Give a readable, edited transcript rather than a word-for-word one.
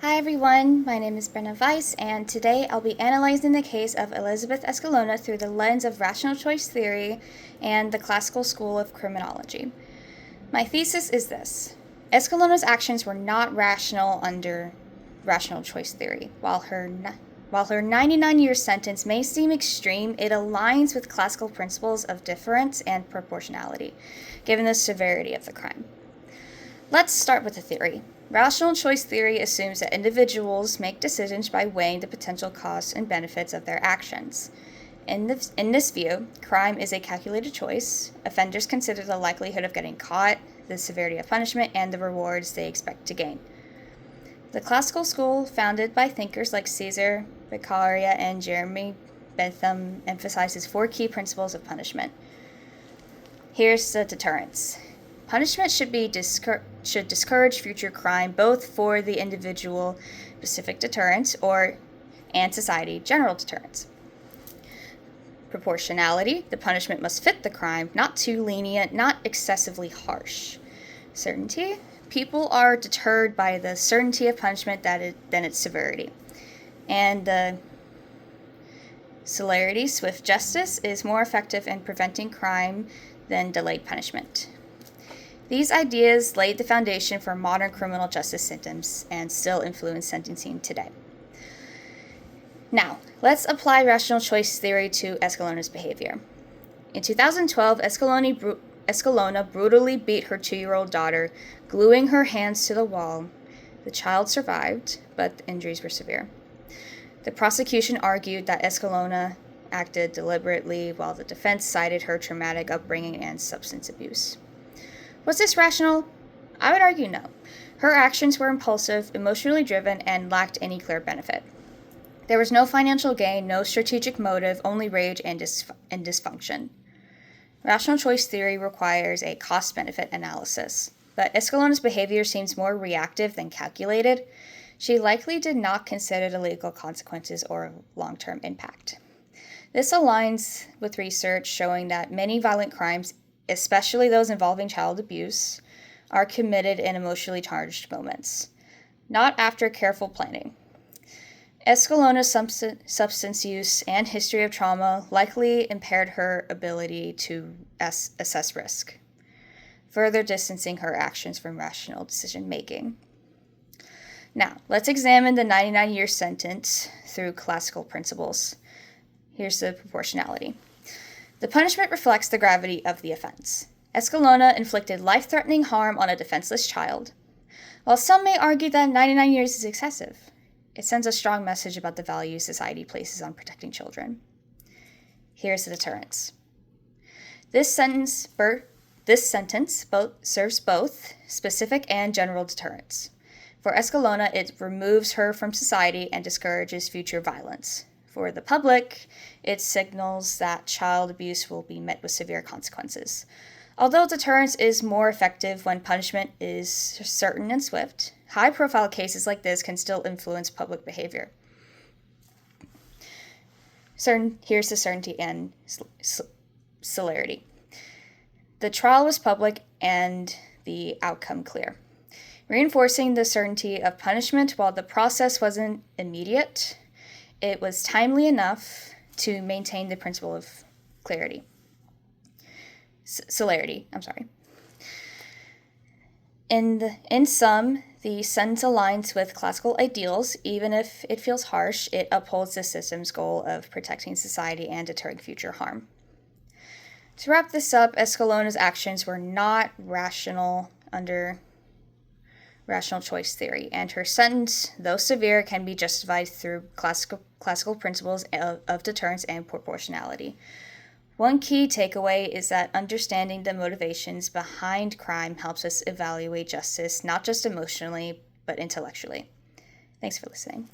Hi everyone, my name is Brenna Weiss, and today I'll be analyzing the case of Elizabeth Escolona through the lens of rational choice theory and the classical school of criminology. My thesis is this: Escalona's actions were not rational under rational choice theory. While her 99-year sentence may seem extreme, it aligns with classical principles of difference and proportionality, given the severity of the crime. Let's start with the theory. Rational choice theory assumes that individuals make decisions by weighing the potential costs and benefits of their actions. In this view, crime is a calculated choice. Offenders consider the likelihood of getting caught, the severity of punishment, and the rewards they expect to gain. The classical school, founded by thinkers like Caesar, Beccaria, and Jeremy Bentham, emphasizes four key principles of punishment. Here's the deterrence. Punishment should discourage future crime, both for the individual, specific deterrence, and society, general deterrence. Proportionality. The punishment must fit the crime, not too lenient, not excessively harsh. Certainty. People are deterred by the certainty of punishment than its severity. And the celerity. Swift justice is more effective in preventing crime than delayed punishment. These ideas laid the foundation for modern criminal justice systems and still influence sentencing today. Now, let's apply rational choice theory to Escalona's behavior. In 2012, Escolona brutally beat her 2-year-old daughter, gluing her hands to the wall. The child survived, but the injuries were severe. The prosecution argued that Escolona acted deliberately, while the defense cited her traumatic upbringing and substance abuse. Was this rational? I would argue no. Her actions were impulsive, emotionally driven, and lacked any clear benefit. There was no financial gain, no strategic motive, only rage and dysfunction. Rational choice theory requires a cost-benefit analysis, but Escalona's behavior seems more reactive than calculated. She likely did not consider the legal consequences or long-term impact. This aligns with research showing that many violent crimes, especially those involving child abuse, are committed in emotionally charged moments, not after careful planning. Escalona's substance use and history of trauma likely impaired her ability to assess risk, further distancing her actions from rational decision-making. Now, let's examine the 99-year sentence through classical principles. Here's the proportionality. The punishment reflects the gravity of the offense. Escolona inflicted life-threatening harm on a defenseless child. While some may argue that 99 years is excessive, it sends a strong message about the value society places on protecting children. Here's the deterrence. This sentence serves both specific and general deterrence. For Escolona, it removes her from society and discourages future violence. For the public, it signals that child abuse will be met with severe consequences. Although deterrence is more effective when punishment is certain and swift, high-profile cases like this can still influence public behavior. Here's the certainty and celerity. The trial was public and the outcome clear, reinforcing the certainty of punishment while the process wasn't immediate. It was timely enough to maintain the principle of celerity. In sum, the sentence aligns with classical ideals. Even if it feels harsh, it upholds the system's goal of protecting society and deterring future harm. To wrap this up, Escalona's actions were not rational under rational choice theory, and her sentence, though severe, can be justified through classical principles of deterrence and proportionality. One key takeaway is that understanding the motivations behind crime helps us evaluate justice, not just emotionally, but intellectually. Thanks for listening.